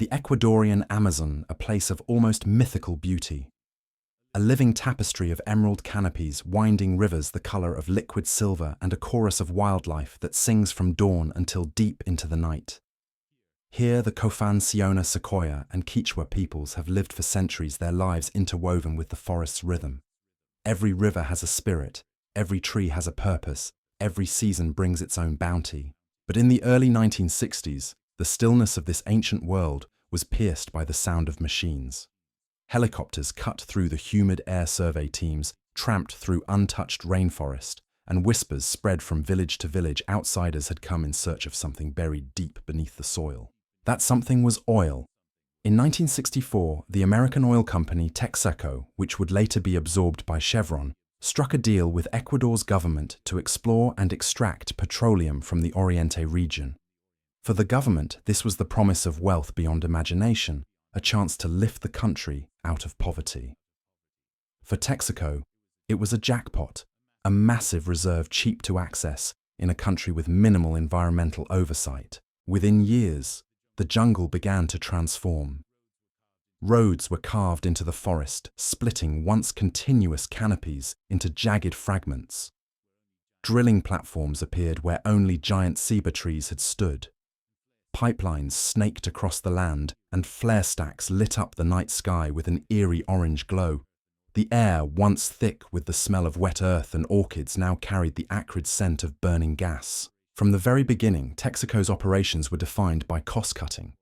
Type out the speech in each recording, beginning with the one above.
The Ecuadorian Amazon, a place of almost mythical beauty. A living tapestry of emerald canopies, winding rivers the color of liquid silver, and a chorus of wildlife that sings from dawn until deep into the night. Here, the Cofanciona Sequoia and Quichua peoples have lived for centuries, their lives interwoven with the forest's rhythm. Every river has a spirit, every tree has a purpose, every season brings its own bounty. But in the early 1960s, the stillness of this ancient world was pierced by the sound of machines. Helicopters cut through the humid air, survey teams tramped through untouched rainforest, and whispers spread from village to village. Outsiders had come in search of something buried deep beneath the soil. That something was oil. In 1964, the American oil company Texaco, which would later be absorbed by Chevron, struck a deal with Ecuador's government to explore and extract petroleum from the Oriente region. For the government, this was the promise of wealth beyond imagination, a chance to lift the country out of poverty. For Texaco, it was a jackpot, a massive reserve cheap to access in a country with minimal environmental oversight. Within years, the jungle began to transform. Roads were carved into the forest, splitting once continuous canopies into jagged fragments. Drilling platforms appeared where only giant ceiba trees had stood. Pipelines snaked across the land, and flare stacks lit up the night sky with an eerie orange glow. The air, once thick with the smell of wet earth and orchids, now carried the acrid scent of burning gas. From the very beginning, Texaco's operations were defined by cost-cutting.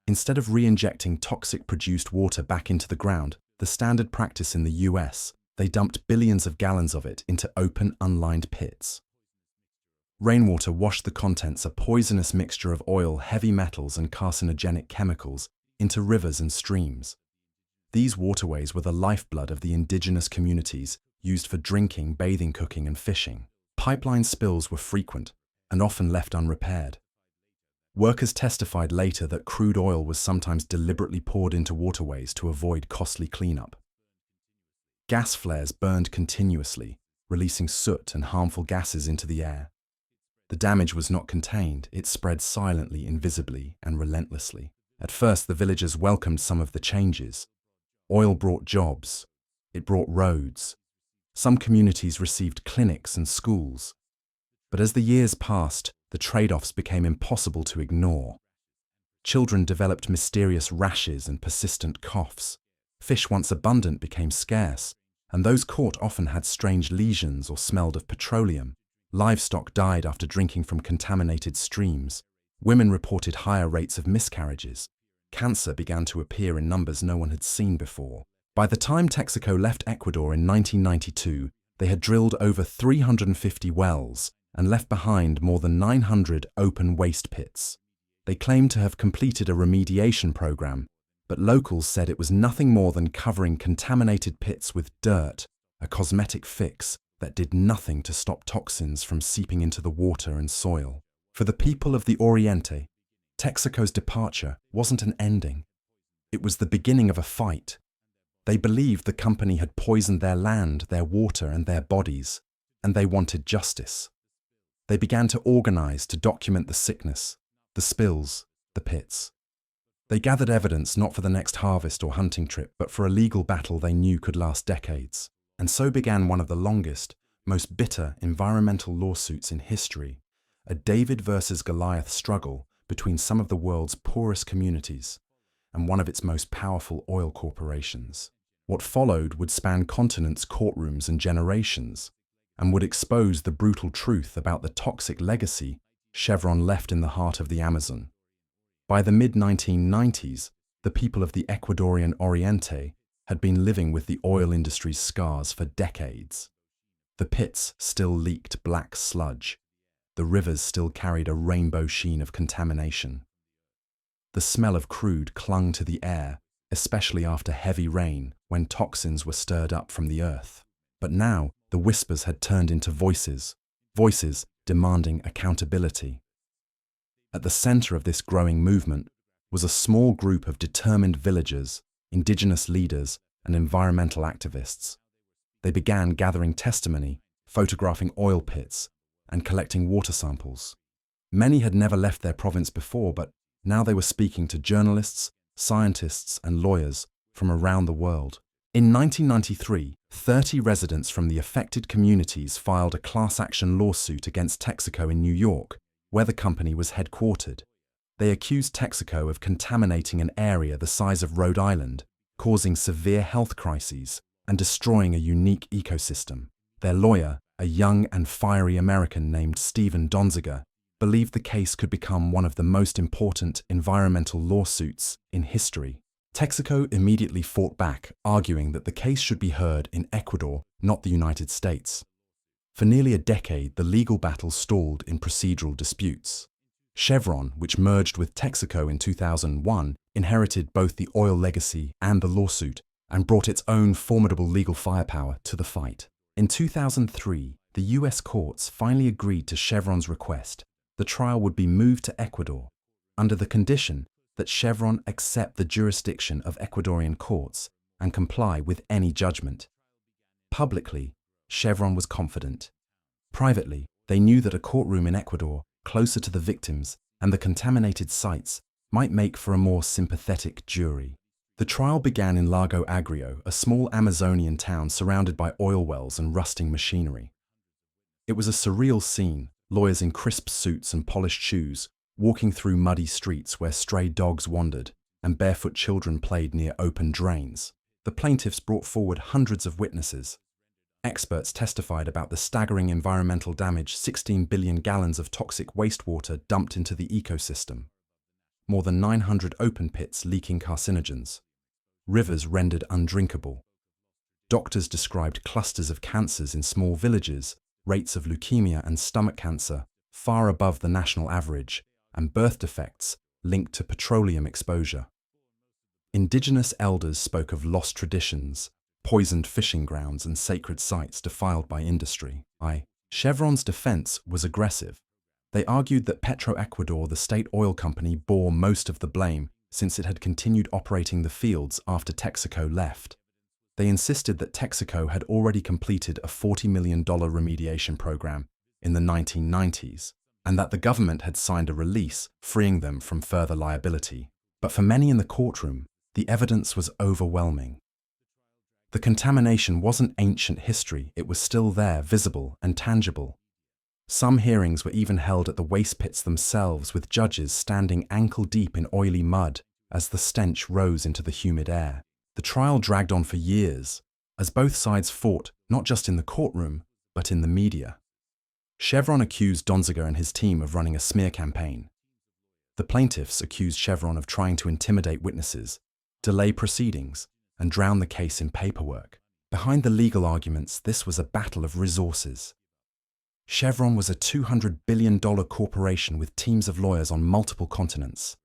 Instead of re-injecting toxic-produced water back into the ground, the standard practice in the US, they dumped billions of gallons of it into open, unlined pits. Rainwater washed the contents, a poisonous mixture of oil, heavy metals, and carcinogenic chemicals, into rivers and streams. These waterways were the lifeblood of the indigenous communities, used for drinking, bathing, cooking, and fishing. Pipeline spills were frequent and often left unrepaired. Workers testified later that crude oil was sometimes deliberately poured into waterways to avoid costly cleanup. Gas flares burned continuously, releasing soot and harmful gases into the air. The damage was not contained, it spread silently, invisibly, and relentlessly. At first, the villagers welcomed some of the changes. Oil brought jobs. It brought roads. Some communities received clinics and schools. But as the years passed, the trade-offs became impossible to ignore. Children developed mysterious rashes and persistent coughs. Fish once abundant became scarce, and those caught often had strange lesions or smelled of petroleum. Livestock died after drinking from contaminated streams. Women reported higher rates of miscarriages. Cancer began to appear in numbers no one had seen before. By the time Texaco left Ecuador in 1992, they had drilled over 350 wells and left behind more than 900 open waste pits. They claimed to have completed a remediation program, but locals said it was nothing more than covering contaminated pits with dirt, a cosmetic fix that did nothing to stop toxins from seeping into the water and soil. For the people of the Oriente, Texaco's departure wasn't an ending. It was the beginning of a fight. They believed the company had poisoned their land, their water, and their bodies, and they wanted justice. They began to organize to document the sickness, the spills, the pits. They gathered evidence not for the next harvest or hunting trip, but for a legal battle they knew could last decades. And so began one of the longest, most bitter environmental lawsuits in history, a David versus Goliath struggle between some of the world's poorest communities and one of its most powerful oil corporations. What followed would span continents, courtrooms, and generations, and would expose the brutal truth about the toxic legacy Chevron left in the heart of the Amazon. By the mid-1990s, the people of the Ecuadorian Oriente had been living with the oil industry's scars for decades. The pits still leaked black sludge. The rivers still carried a rainbow sheen of contamination. The smell of crude clung to the air, especially after heavy rain when toxins were stirred up from the earth. But now, the whispers had turned into voices demanding accountability. At the center of this growing movement was a small group of determined villagers, indigenous leaders, and environmental activists. They began gathering testimony, photographing oil pits, and collecting water samples. Many had never left their province before, but Now they were speaking to journalists, scientists, and lawyers from around the world. In 1993, 30 residents from the affected communities filed a class action lawsuit against Texaco in New York, where the company was headquartered. They accused Texaco of contaminating an area the size of Rhode Island, causing severe health crises, and destroying a unique ecosystem. Their lawyer, a young and fiery American named Stephen Donziger, believed the case could become one of the most important environmental lawsuits in history. Texaco immediately fought back, arguing that the case should be heard in Ecuador, not the United States. For nearly a decade, the legal battle stalled in procedural disputes. Chevron, which merged with Texaco in 2001, inherited both the oil legacy and the lawsuit, and brought its own formidable legal firepower to the fight. In 2003, the US courts finally agreed to Chevron's request. The trial would be moved to Ecuador, under the condition that Chevron accept the jurisdiction of Ecuadorian courts and comply with any judgment. Publicly, Chevron was confident. Privately, they knew that a courtroom in Ecuador, closer to the victims and the contaminated sites, might make for a more sympathetic jury. The trial began in Lago Agrio, a small Amazonian town surrounded by oil wells and rusting machinery. It was a surreal scene, lawyers in crisp suits and polished shoes, walking through muddy streets where stray dogs wandered and barefoot children played near open drains. The plaintiffs brought forward hundreds of witnesses. Experts testified about the staggering environmental damage 16 billion gallons of toxic wastewater dumped into the ecosystem. More than 900 open pits leaking carcinogens. Rivers rendered undrinkable. Doctors described clusters of cancers in small villages, rates of leukemia and stomach cancer far above the national average, and birth defects linked to petroleum exposure. Indigenous elders spoke of lost traditions, poisoned fishing grounds and sacred sites defiled by industry. Chevron's defense was aggressive. They argued that Petroecuador, the state oil company, bore most of the blame since it had continued operating the fields after Texaco left. They insisted that Texaco had already completed a $40 million remediation program in the 1990s, and that the government had signed a release freeing them from further liability. But for many in the courtroom, the evidence was overwhelming. The contamination wasn't ancient history, it was still there, visible and tangible. Some hearings were even held at the waste pits themselves, with judges standing ankle-deep in oily mud as the stench rose into the humid air. The trial dragged on for years, as both sides fought not just in the courtroom, but in the media. Chevron accused Donziger and his team of running a smear campaign. The plaintiffs accused Chevron of trying to intimidate witnesses, delay proceedings, and drown the case in paperwork. Behind the legal arguments, this was a battle of resources. Chevron was a $200 billion corporation with teams of lawyers on multiple continents.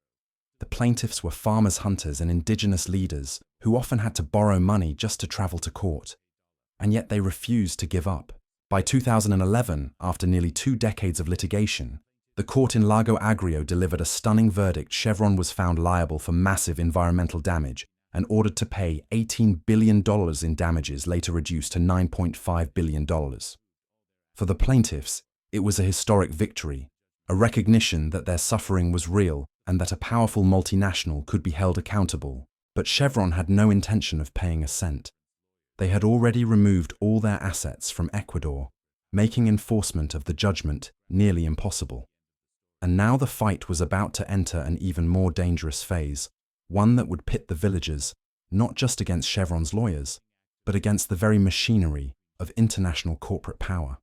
The plaintiffs were farmers, hunters, and indigenous leaders who often had to borrow money just to travel to court. And yet they refused to give up. By 2011, after nearly 2 decades of litigation, the court in Lago Agrio delivered a stunning verdict. Chevron was found liable for massive environmental damage and ordered to pay $18 billion in damages, later reduced to $9.5 billion. For the plaintiffs, it was a historic victory, a recognition that their suffering was real and that a powerful multinational could be held accountable. But Chevron had no intention of paying a cent. They had already removed all their assets from Ecuador, making enforcement of the judgment nearly impossible. And now the fight was about to enter an even more dangerous phase, one that would pit the villagers not just against Chevron's lawyers, but against the very machinery of international corporate power.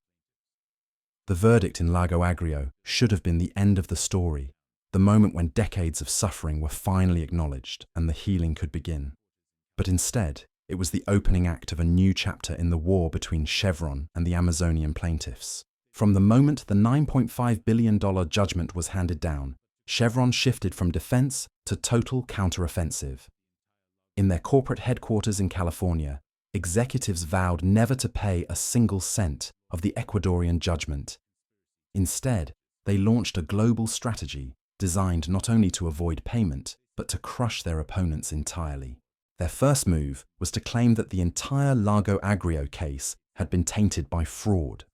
The verdict in Lago Agrio should have been the end of the story, the moment when decades of suffering were finally acknowledged and the healing could begin. But instead, it was the opening act of a new chapter in the war between Chevron and the Amazonian plaintiffs. From the moment the $9.5 billion judgment was handed down, Chevron shifted from defense to total counteroffensive. In their corporate headquarters in California, executives vowed never to pay a single cent of the Ecuadorian judgment. Instead, they launched a global strategy designed not only to avoid payment, but to crush their opponents entirely. Their first move was to claim that the entire Lago Agrio case had been tainted by fraud.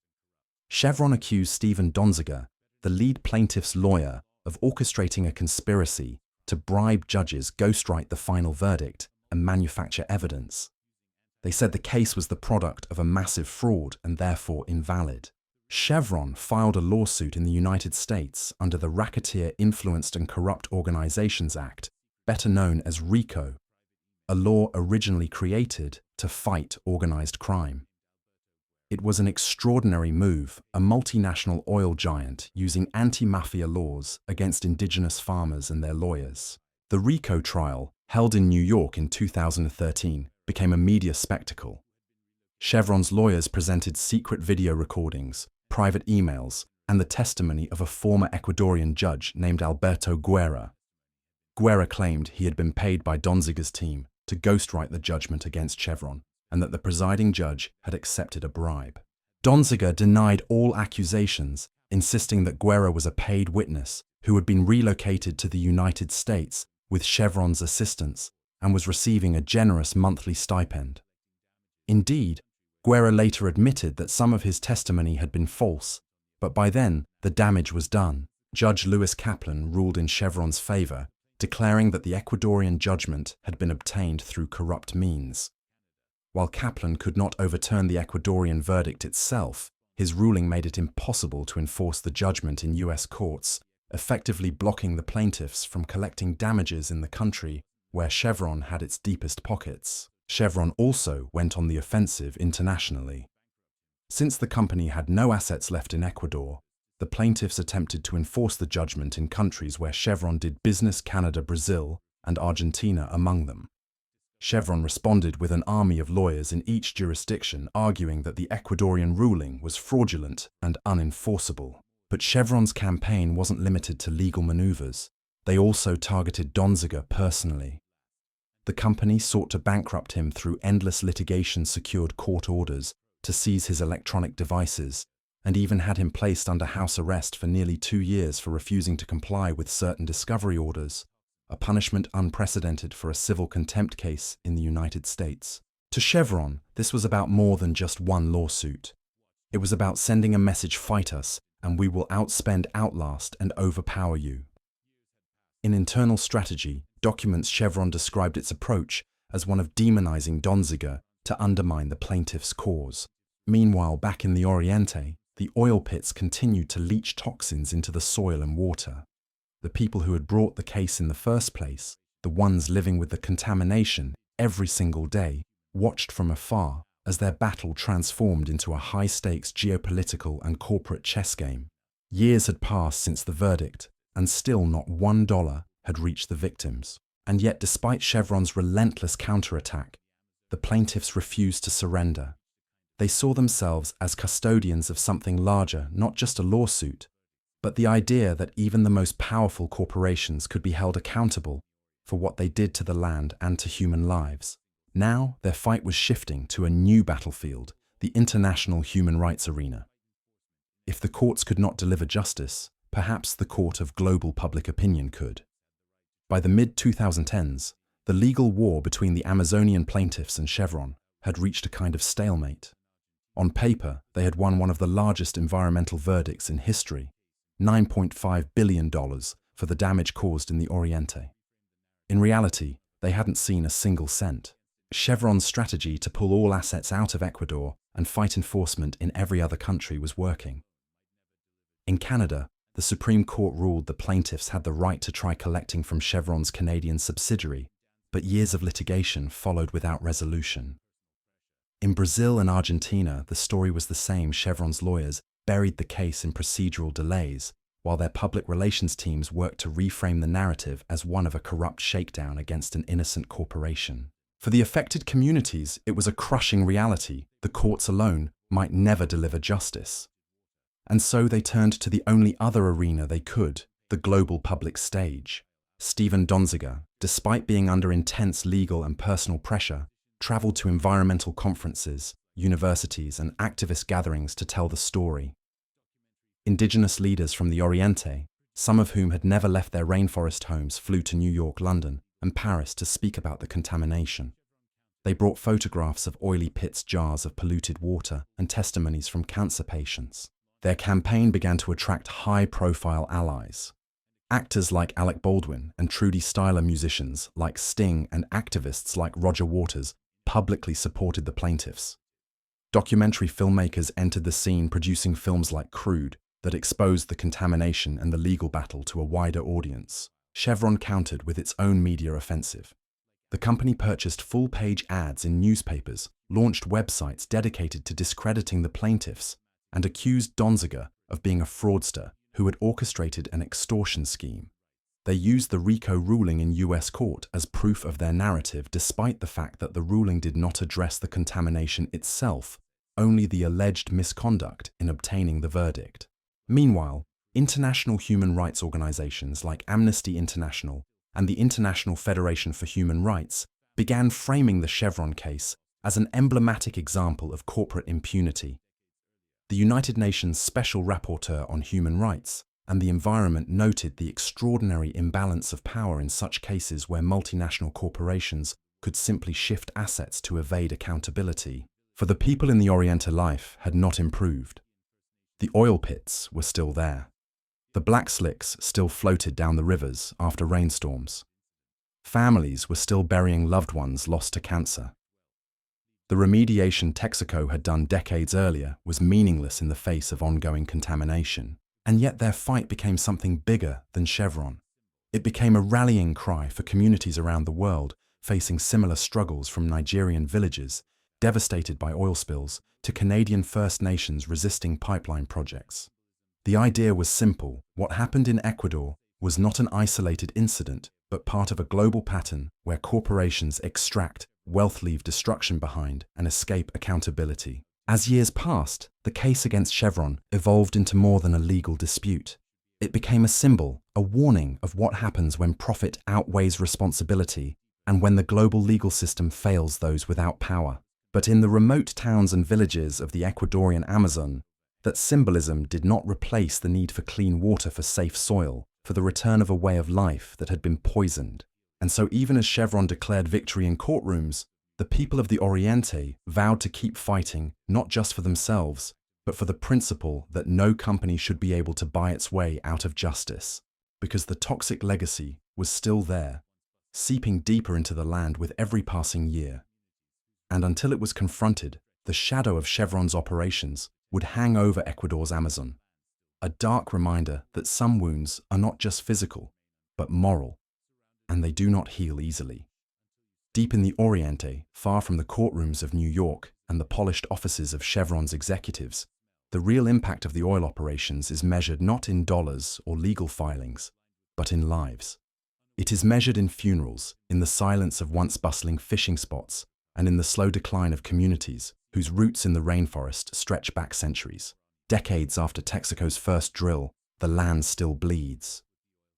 Chevron accused Stephen Donziger, the lead plaintiff's lawyer, of orchestrating a conspiracy to bribe judges, ghostwrite the final verdict, and manufacture evidence. They said the case was the product of a massive fraud and therefore invalid. Chevron filed a lawsuit in the United States under the Racketeer Influenced and Corrupt Organizations Act, better known as RICO, a law originally created to fight organized crime. It was an extraordinary move, a multinational oil giant using anti-mafia laws against indigenous farmers and their lawyers. The RICO trial, held in New York in 2013, became a media spectacle. Chevron's lawyers presented secret video recordings, private emails, and the testimony of a former Ecuadorian judge named Alberto Guerra. Guerra claimed he had been paid by Donziger's team to ghostwrite the judgment against Chevron, and that the presiding judge had accepted a bribe. Donziger denied all accusations, insisting that Guerra was a paid witness who had been relocated to the United States with Chevron's assistance and was receiving a generous monthly stipend. Indeed, Guerra later admitted that some of his testimony had been false, but by then the damage was done. Judge Lewis Kaplan ruled in Chevron's favor, declaring that the Ecuadorian judgment had been obtained through corrupt means. While Kaplan could not overturn the Ecuadorian verdict itself, his ruling made it impossible to enforce the judgment in U.S. courts, effectively blocking the plaintiffs from collecting damages in the country where Chevron had its deepest pockets. Chevron also went on the offensive internationally. Since the company had no assets left in Ecuador, the plaintiffs attempted to enforce the judgment in countries where Chevron did business, Canada, Brazil, and Argentina among them. Chevron responded with an army of lawyers in each jurisdiction arguing that the Ecuadorian ruling was fraudulent and unenforceable. But Chevron's campaign wasn't limited to legal maneuvers. They also targeted Donziger personally. The company sought to bankrupt him through endless litigation-secured court orders to seize his electronic devices, and even had him placed under house arrest for nearly 2 years for refusing to comply with certain discovery orders, a punishment unprecedented for a civil contempt case in the United States. To Chevron, this was about more than just one lawsuit. It was about sending a message: fight us, and we will outspend, outlast, and overpower you. In Internal Strategy documents, Chevron described its approach as one of demonizing Donziger to undermine the plaintiff's cause. Meanwhile, back in the Oriente, the oil pits continued to leach toxins into the soil and water. The people who had brought the case in the first place, the ones living with the contamination every single day, watched from afar as their battle transformed into a high-stakes geopolitical and corporate chess game. Years had passed since the verdict, and still not $1 had reached the victims. And yet, despite Chevron's relentless counterattack, the plaintiffs refused to surrender. They saw themselves as custodians of something larger, not just a lawsuit, but the idea that even the most powerful corporations could be held accountable for what they did to the land and to human lives. Now, their fight was shifting to a new battlefield, the international human rights arena. If the courts could not deliver justice, perhaps the court of global public opinion could. By the mid-2010s, the legal war between the Amazonian plaintiffs and Chevron had reached a kind of stalemate. On paper, they had won one of the largest environmental verdicts in history, $9.5 billion for the damage caused in the Oriente. In reality, they hadn't seen a single cent. Chevron's strategy to pull all assets out of Ecuador and fight enforcement in every other country was working. In Canada, the Supreme Court ruled the plaintiffs had the right to try collecting from Chevron's Canadian subsidiary, but years of litigation followed without resolution. In Brazil and Argentina, the story was the same. Chevron's lawyers buried the case in procedural delays, while their public relations teams worked to reframe the narrative as one of a corrupt shakedown against an innocent corporation. For the affected communities, it was a crushing reality. The courts alone might never deliver justice. And so they turned to the only other arena they could, the global public stage. Steven Donziger, despite being under intense legal and personal pressure, traveled to environmental conferences, universities, and activist gatherings to tell the story. Indigenous leaders from the Oriente, some of whom had never left their rainforest homes, flew to New York, London, and Paris to speak about the contamination. They brought photographs of oily pits, jars of polluted water, and testimonies from cancer patients. Their campaign began to attract high-profile allies. Actors like Alec Baldwin and Trudy Styler, musicians like Sting, and activists like Roger Waters publicly supported the plaintiffs. Documentary filmmakers entered the scene, producing films like Crude that exposed the contamination and the legal battle to a wider audience. Chevron countered with its own media offensive. The company purchased full-page ads in newspapers, launched websites dedicated to discrediting the plaintiffs, and accused Donziger of being a fraudster who had orchestrated an extortion scheme. They used the RICO ruling in US court as proof of their narrative, despite the fact that the ruling did not address the contamination itself, only the alleged misconduct in obtaining the verdict. Meanwhile, international human rights organizations like Amnesty International and the International Federation for Human Rights began framing the Chevron case as an emblematic example of corporate impunity. The United Nations Special Rapporteur on Human Rights and the Environment noted the extraordinary imbalance of power in such cases where multinational corporations could simply shift assets to evade accountability. For the people in the Oriente, life had not improved. The oil pits were still there. The black slicks still floated down the rivers after rainstorms. Families were still burying loved ones lost to cancer. The remediation Texaco had done decades earlier was meaningless in the face of ongoing contamination, and yet their fight became something bigger than Chevron. It became a rallying cry for communities around the world facing similar struggles, from Nigerian villages devastated by oil spills to Canadian First Nations resisting pipeline projects. The idea was simple: what happened in Ecuador was not an isolated incident, but part of a global pattern where corporations extract wealth, leave destruction behind, and escape accountability. As years passed, the case against Chevron evolved into more than a legal dispute. It became a symbol, a warning of what happens when profit outweighs responsibility and when the global legal system fails those without power. But in the remote towns and villages of the Ecuadorian Amazon, that symbolism did not replace the need for clean water, for safe soil, for the return of a way of life that had been poisoned. And so even as Chevron declared victory in courtrooms, the people of the Oriente vowed to keep fighting, not just for themselves, but for the principle that no company should be able to buy its way out of justice, because the toxic legacy was still there, seeping deeper into the land with every passing year. And until it was confronted, the shadow of Chevron's operations would hang over Ecuador's Amazon, a dark reminder that some wounds are not just physical, but moral, and they do not heal easily. Deep in the Oriente, far from the courtrooms of New York and the polished offices of Chevron's executives, the real impact of the oil operations is measured not in dollars or legal filings, but in lives. It is measured in funerals, in the silence of once bustling fishing spots, and in the slow decline of communities whose roots in the rainforest stretch back centuries. Decades after Texaco's first drill, the land still bleeds.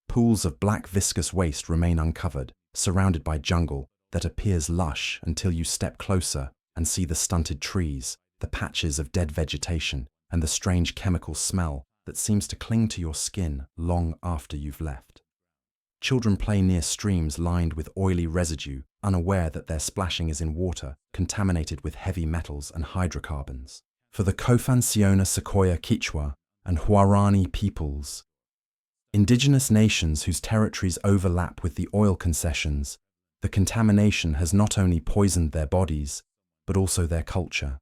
Pools of black viscous waste remain uncovered, surrounded by jungle that appears lush until you step closer and see the stunted trees, the patches of dead vegetation, and the strange chemical smell that seems to cling to your skin long after you've left. Children play near streams lined with oily residue, unaware that their splashing is in water contaminated with heavy metals and hydrocarbons. For the Cofanciona Sequoia Quechua and Huarani peoples, indigenous nations whose territories overlap with the oil concessions, the contamination has not only poisoned their bodies, but also their culture.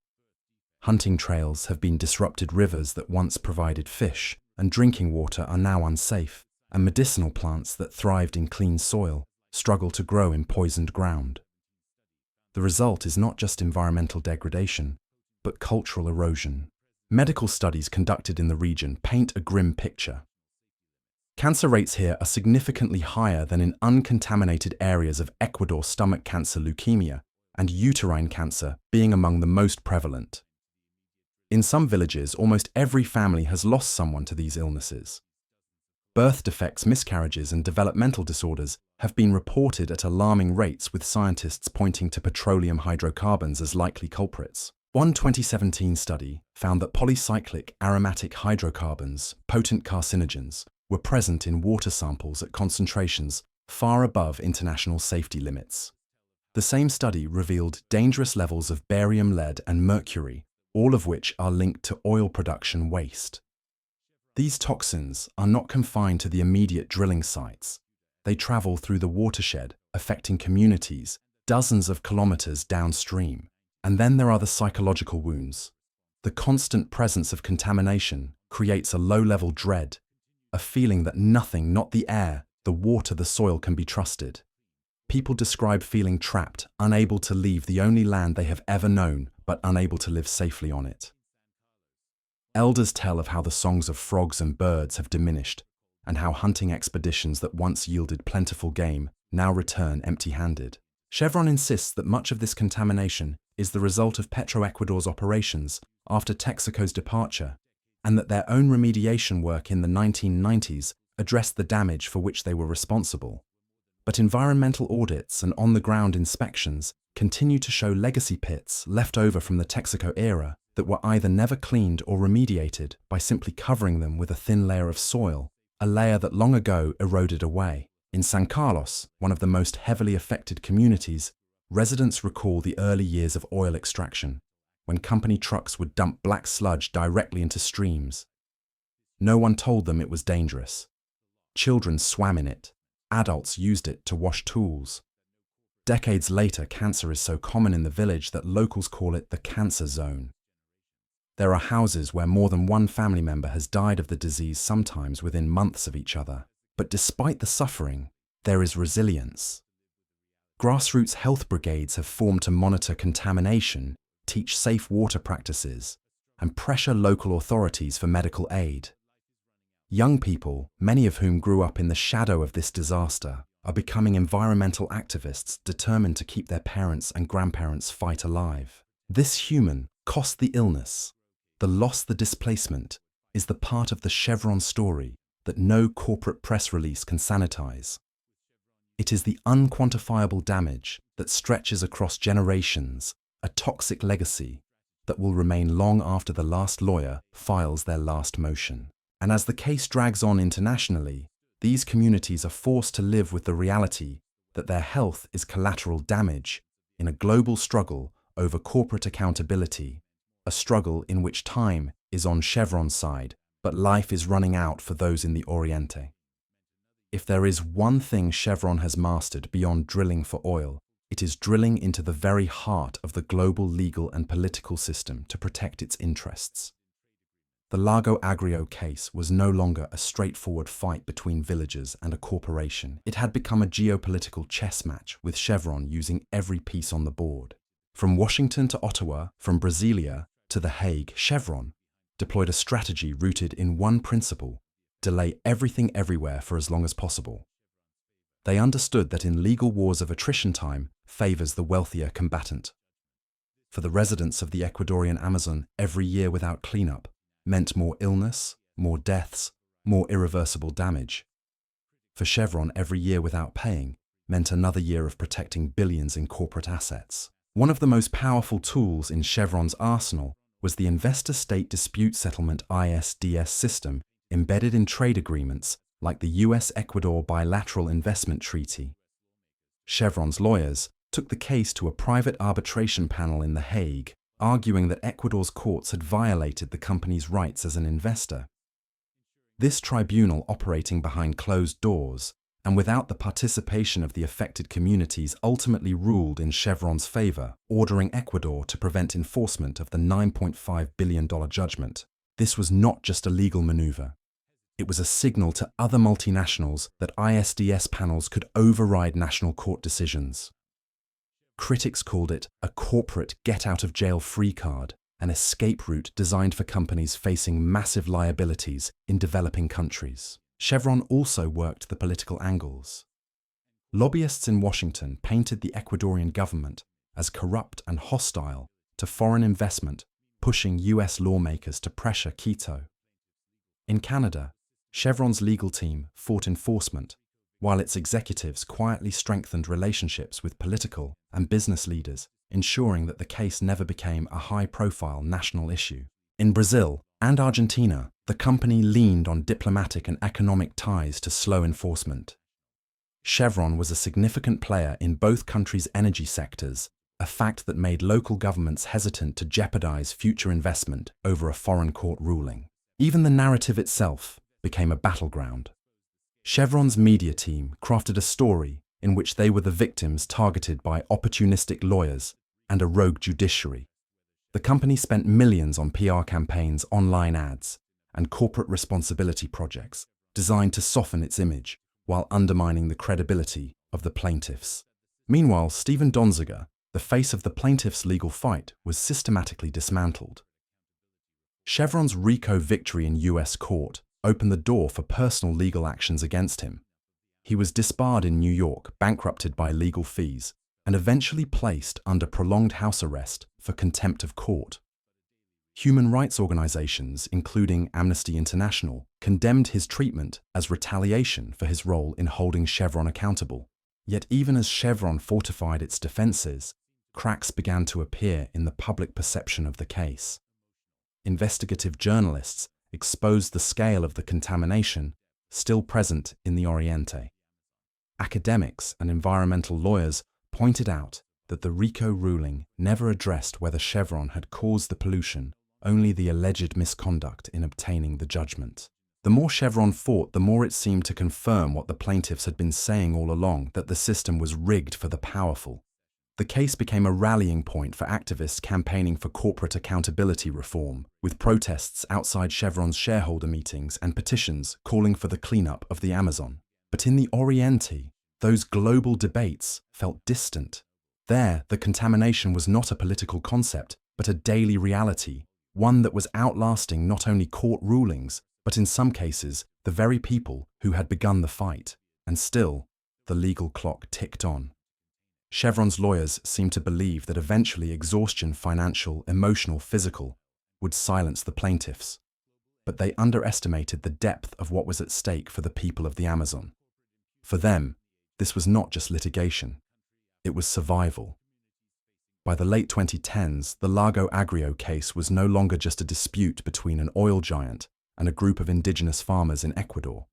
Hunting trails have been disrupted, rivers that once provided fish and drinking water are now unsafe, and medicinal plants that thrived in clean soil struggle to grow in poisoned ground. The result is not just environmental degradation, but cultural erosion. Medical studies conducted in the region paint a grim picture. Cancer rates here are significantly higher than in uncontaminated areas of Ecuador, stomach cancer, leukemia, and uterine cancer being among the most prevalent. In some villages, almost every family has lost someone to these illnesses. Birth defects, miscarriages, and developmental disorders have been reported at alarming rates, with scientists pointing to petroleum hydrocarbons as likely culprits. One 2017 study found that polycyclic aromatic hydrocarbons, potent carcinogens, were present in water samples at concentrations far above international safety limits. The same study revealed dangerous levels of barium, lead, and mercury, all of which are linked to oil production waste. These toxins are not confined to the immediate drilling sites. They travel through the watershed, affecting communities dozens of kilometers downstream. And then there are the psychological wounds. The constant presence of contamination creates a low-level dread, a feeling that nothing, not the air, the water, the soil, can be trusted. People describe feeling trapped, unable to leave the only land they have ever known, but unable to live safely on it. Elders tell of how the songs of frogs and birds have diminished, and how hunting expeditions that once yielded plentiful game now return empty-handed. Chevron insists that much of this contamination is the result of Petroecuador's operations after Texaco's departure, and that their own remediation work in the 1990s addressed the damage for which they were responsible. But environmental audits and on-the-ground inspections continue to show legacy pits left over from the Texaco era that were either never cleaned or remediated by simply covering them with a thin layer of soil, a layer that long ago eroded away. In San Carlos, one of the most heavily affected communities, residents recall the early years of oil extraction, when company trucks would dump black sludge directly into streams. No one told them it was dangerous. Children swam in it. Adults used it to wash tools. Decades later, cancer is so common in the village that locals call it the cancer zone. There are houses where more than one family member has died of the disease, sometimes within months of each other. But despite the suffering, there is resilience. Grassroots health brigades have formed to monitor contamination, teach safe water practices, and pressure local authorities for medical aid. Young people, many of whom grew up in the shadow of this disaster, are becoming environmental activists determined to keep their parents' and grandparents' fight alive. This human cost, the illness, the loss, the displacement, is the part of the Chevron story that no corporate press release can sanitize. It is the unquantifiable damage that stretches across generations, a toxic legacy that will remain long after the last lawyer files their last motion. And as the case drags on internationally, these communities are forced to live with the reality that their health is collateral damage in a global struggle over corporate accountability, a struggle in which time is on Chevron's side, but life is running out for those in the Oriente. If there is one thing Chevron has mastered beyond drilling for oil, it is drilling into the very heart of the global legal and political system to protect its interests. The Lago Agrio case was no longer a straightforward fight between villagers and a corporation. It had become a geopolitical chess match, with Chevron using every piece on the board. From Washington to Ottawa, from Brasilia to The Hague, Chevron deployed a strategy rooted in one principle: delay everything everywhere for as long as possible. They understood that in legal wars of attrition, time favors the wealthier combatant. For the residents of the Ecuadorian Amazon, every year without cleanup meant more illness, more deaths, more irreversible damage. For Chevron, every year without paying meant another year of protecting billions in corporate assets. One of the most powerful tools in Chevron's arsenal was the investor-state dispute settlement (ISDS) system embedded in trade agreements like the US-Ecuador Bilateral Investment Treaty. Chevron's lawyers took the case to a private arbitration panel in The Hague, arguing that Ecuador's courts had violated the company's rights as an investor. This tribunal, operating behind closed doors and without the participation of the affected communities, ultimately ruled in Chevron's favor, ordering Ecuador to prevent enforcement of the $9.5 billion judgment. This was not just a legal maneuver. It was a signal to other multinationals that ISDS panels could override national court decisions. Critics called it a corporate get-out-of-jail-free card, an escape route designed for companies facing massive liabilities in developing countries. Chevron also worked the political angles. Lobbyists in Washington painted the Ecuadorian government as corrupt and hostile to foreign investment, pushing US lawmakers to pressure Quito. In Canada, Chevron's legal team fought enforcement, while its executives quietly strengthened relationships with political and business leaders, ensuring that the case never became a high-profile national issue. In Brazil and Argentina, the company leaned on diplomatic and economic ties to slow enforcement. Chevron was a significant player in both countries' energy sectors, a fact that made local governments hesitant to jeopardize future investment over a foreign court ruling. Even the narrative itself became a battleground. Chevron's media team crafted a story in which they were the victims targeted by opportunistic lawyers and a rogue judiciary. The company spent millions on PR campaigns, online ads, and corporate responsibility projects designed to soften its image while undermining the credibility of the plaintiffs. Meanwhile, Stephen Donziger, the face of the plaintiffs' legal fight, was systematically dismantled. Chevron's RICO victory in US court opened the door for personal legal actions against him. He was disbarred in New York, bankrupted by legal fees, and eventually placed under prolonged house arrest for contempt of court. Human rights organizations, including Amnesty International, condemned his treatment as retaliation for his role in holding Chevron accountable. Yet even as Chevron fortified its defenses, cracks began to appear in the public perception of the case. Investigative journalists exposed the scale of the contamination still present in the Oriente. Academics and environmental lawyers pointed out that the RICO ruling never addressed whether Chevron had caused the pollution, only the alleged misconduct in obtaining the judgment. The more Chevron fought, the more it seemed to confirm what the plaintiffs had been saying all along, that the system was rigged for the powerful. The case became a rallying point for activists campaigning for corporate accountability reform, with protests outside Chevron's shareholder meetings and petitions calling for the cleanup of the Amazon. But in the Oriente, those global debates felt distant. There, the contamination was not a political concept, but a daily reality, one that was outlasting not only court rulings, but in some cases, the very people who had begun the fight. And still, the legal clock ticked on. Chevron's lawyers seemed to believe that eventually exhaustion, financial, emotional, physical, would silence the plaintiffs. But they underestimated the depth of what was at stake for the people of the Amazon. For them, this was not just litigation. It was survival. By the late 2010s, the Lago Agrio case was no longer just a dispute between an oil giant and a group of indigenous farmers in Ecuador.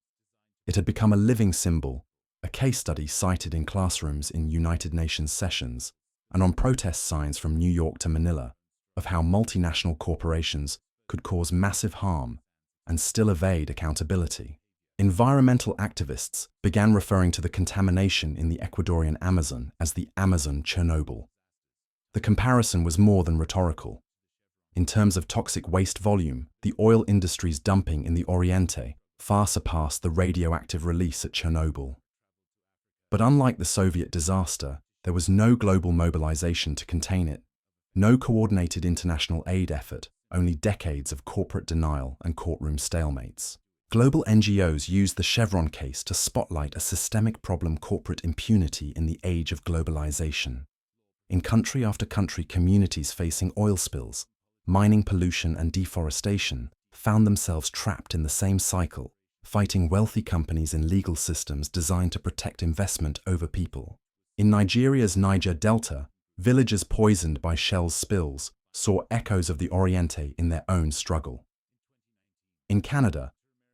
It had become a living symbol, a case study cited in classrooms in United Nations sessions and on protest signs from New York to Manila, of how multinational corporations could cause massive harm and still evade accountability. Environmental activists began referring to the contamination in the Ecuadorian Amazon as the Amazon Chernobyl. The comparison was more than rhetorical. In terms of toxic waste volume, the oil industry's dumping in the Oriente far surpassed the radioactive release at Chernobyl. But unlike the Soviet disaster, there was no global mobilization to contain it, no coordinated international aid effort, only decades of corporate denial and courtroom stalemates. Global NGOs used the Chevron case to spotlight a systemic problem: corporate impunity in the age of globalization. In country after country, communities facing oil spills, mining pollution and deforestation found themselves trapped in the same cycle, fighting wealthy companies in legal systems designed to protect investment over people. In Nigeria's Niger Delta, villages poisoned by Shell's spills saw echoes of the Oriente in their own struggle. In Canada,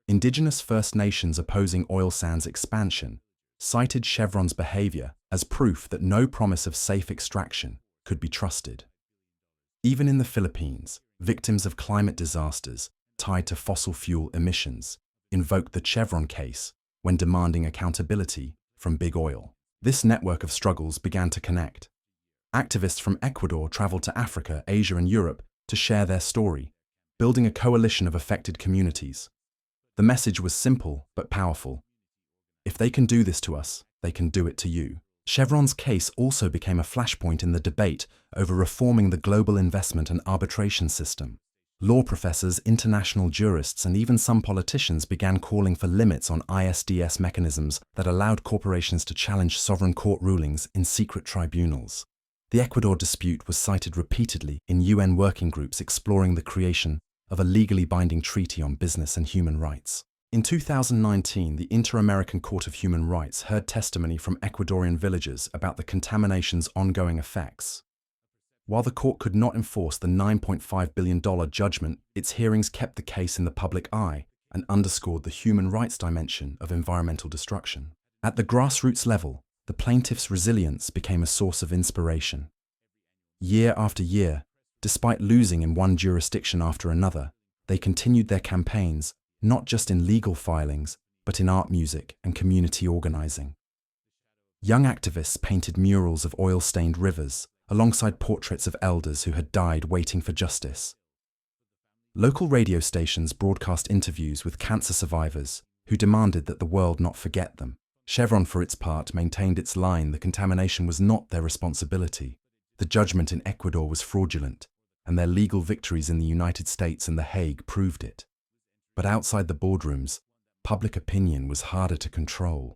Indigenous First Nations opposing oil sands expansion cited Chevron's behavior as proof that no promise of safe extraction could be trusted. Even in the Philippines, victims of climate disasters tied to fossil fuel emissions invoked the Chevron case when demanding accountability from big oil. This network of struggles began to connect. Activists from Ecuador traveled to Africa, Asia, and Europe to share their story, building a coalition of affected communities. The message was simple but powerful. If they can do this to us, they can do it to you. Chevron's case also became a flashpoint in the debate over reforming the global investment and arbitration system. Law professors, international jurists, and even some politicians began calling for limits on ISDS mechanisms that allowed corporations to challenge sovereign court rulings in secret tribunals. The Ecuador dispute was cited repeatedly in UN working groups exploring the creation of a legally binding treaty on business and human rights. In 2019, the Inter-American Court of Human Rights heard testimony from Ecuadorian villagers about the contamination's ongoing effects. While the court could not enforce the $9.5 billion judgment, its hearings kept the case in the public eye and underscored the human rights dimension of environmental destruction. At the grassroots level, the plaintiffs' resilience became a source of inspiration. Year after year, despite losing in one jurisdiction after another, They continued their campaigns, not just in legal filings, but in art music and community organizing. Young activists painted murals of oil-stained rivers, alongside portraits of elders who had died waiting for justice. Local radio stations broadcast interviews with cancer survivors who demanded that the world not forget them. Chevron, for its part, maintained its line: the contamination was not their responsibility. The judgment in Ecuador was fraudulent, and their legal victories in the United States and The Hague proved it. But outside the boardrooms, public opinion was harder to control.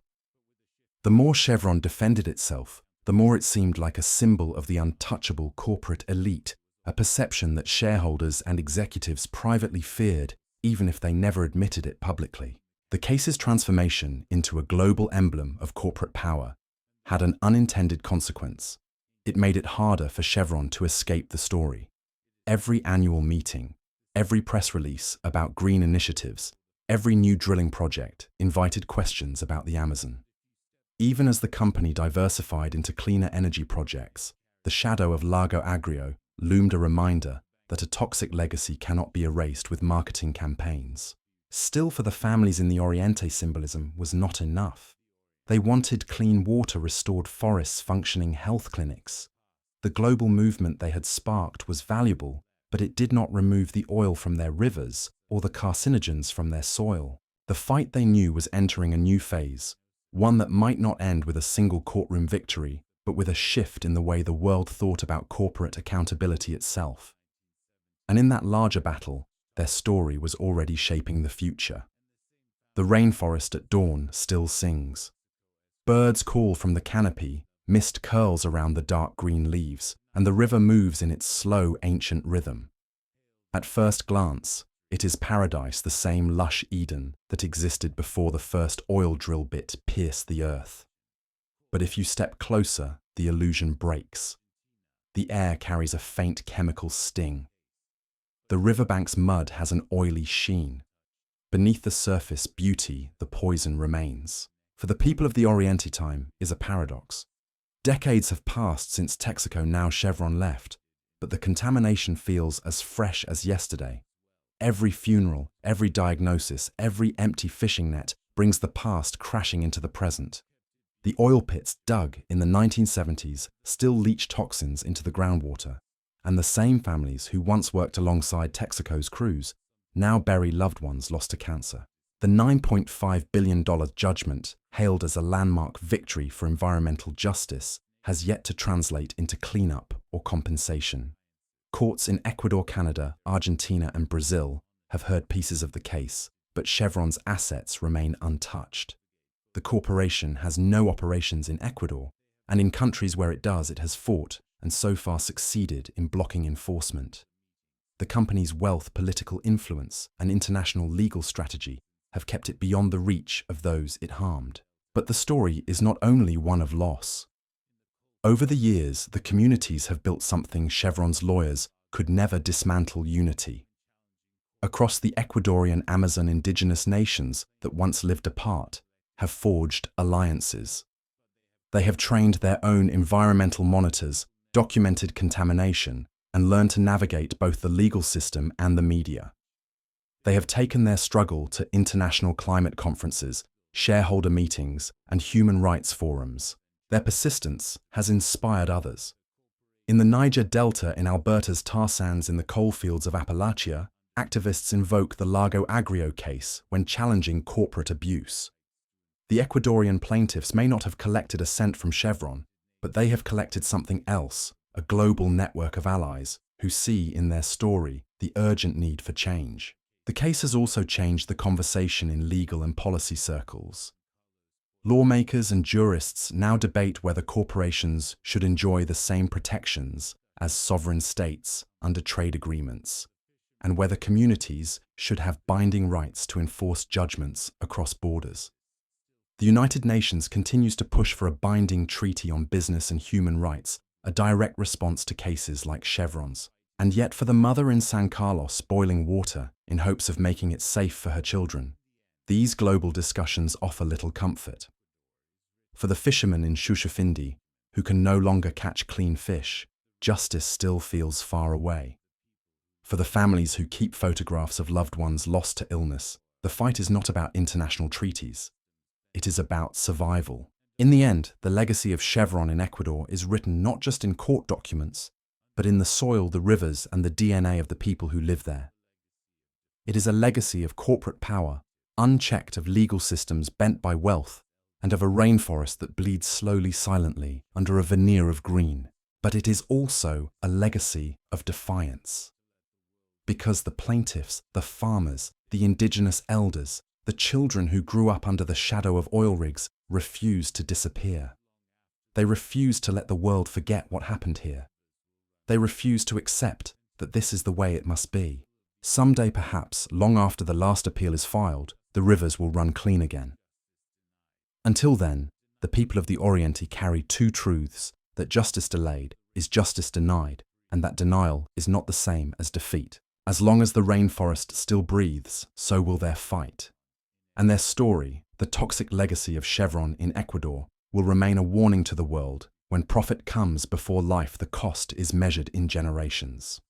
The more Chevron defended itself, the more it seemed like a symbol of the untouchable corporate elite, a perception that shareholders and executives privately feared, even if they never admitted it publicly. The case's transformation into a global emblem of corporate power had an unintended consequence. It made it harder for Chevron to escape the story. Every annual meeting, every press release about green initiatives, every new drilling project invited questions about the Amazon. Even as the company diversified into cleaner energy projects, the shadow of Lago Agrio loomed, a reminder that a toxic legacy cannot be erased with marketing campaigns. Still, for the families in the Oriente, symbolism was not enough. They wanted clean water, restored forests, functioning health clinics. The global movement they had sparked was valuable, but it did not remove the oil from their rivers or the carcinogens from their soil. The fight, they knew, was entering a new phase, one that might not end with a single courtroom victory, but with a shift in the way the world thought about corporate accountability itself. And in that larger battle, their story was already shaping the future. The rainforest at dawn still sings. Birds call from the canopy, mist curls around the dark green leaves, and the river moves in its slow, ancient rhythm. At first glance, it is paradise, the same lush Eden that existed before the first oil drill bit pierced the earth. But if you step closer, the illusion breaks. The air carries a faint chemical sting. The riverbank's mud has an oily sheen. Beneath the surface beauty, the poison remains. For the people of the Oriente, time is a paradox. Decades have passed since Texaco, now Chevron, left, but the contamination feels as fresh as yesterday. Every funeral, every diagnosis, every empty fishing net brings the past crashing into the present. The oil pits dug in the 1970s still leach toxins into the groundwater, and the same families who once worked alongside Texaco's crews now bury loved ones lost to cancer. The $9.5 billion judgment, hailed as a landmark victory for environmental justice, has yet to translate into cleanup or compensation. Courts in Ecuador, Canada, Argentina, and Brazil have heard pieces of the case, but Chevron's assets remain untouched. The corporation has no operations in Ecuador, and in countries where it does, it has fought and so far succeeded in blocking enforcement. The company's wealth, political influence, and international legal strategy have kept it beyond the reach of those it harmed. But the story is not only one of loss. Over the years, the communities have built something Chevron's lawyers could never dismantle: unity. Across the Ecuadorian Amazon, indigenous nations that once lived apart have forged alliances. They have trained their own environmental monitors, documented contamination, and learned to navigate both the legal system and the media. They have taken their struggle to international climate conferences, shareholder meetings, and human rights forums. Their persistence has inspired others. In the Niger Delta, in Alberta's tar sands, in the coalfields of Appalachia, activists invoke the Lago Agrio case when challenging corporate abuse. The Ecuadorian plaintiffs may not have collected a cent from Chevron, but they have collected something else: a global network of allies who see in their story the urgent need for change. The case has also changed the conversation in legal and policy circles. Lawmakers and jurists now debate whether corporations should enjoy the same protections as sovereign states under trade agreements, and whether communities should have binding rights to enforce judgments across borders. The United Nations continues to push for a binding treaty on business and human rights, a direct response to cases like Chevron's. And yet, for the mother in San Carlos boiling water in hopes of making it safe for her children, these global discussions offer little comfort. For the fishermen in Shushufindi, who can no longer catch clean fish, justice still feels far away. For the families who keep photographs of loved ones lost to illness, the fight is not about international treaties. It is about survival. In the end, the legacy of Chevron in Ecuador is written not just in court documents, but in the soil, the rivers, and the DNA of the people who live there. It is a legacy of corporate power, unchecked, of legal systems bent by wealth, and of a rainforest that bleeds slowly, silently, under a veneer of green. But it is also a legacy of defiance. Because the plaintiffs, the farmers, the indigenous elders, the children who grew up under the shadow of oil rigs refuse to disappear. They refuse to let the world forget what happened here. They refuse to accept that this is the way it must be. Someday, perhaps, long after the last appeal is filed, the rivers will run clean again. Until then, the people of the Oriente carry two truths: that justice delayed is justice denied, and that denial is not the same as defeat. As long as the rainforest still breathes, so will their fight. And their story, the toxic legacy of Chevron in Ecuador, will remain a warning to the world: when profit comes before life, the cost is measured in generations.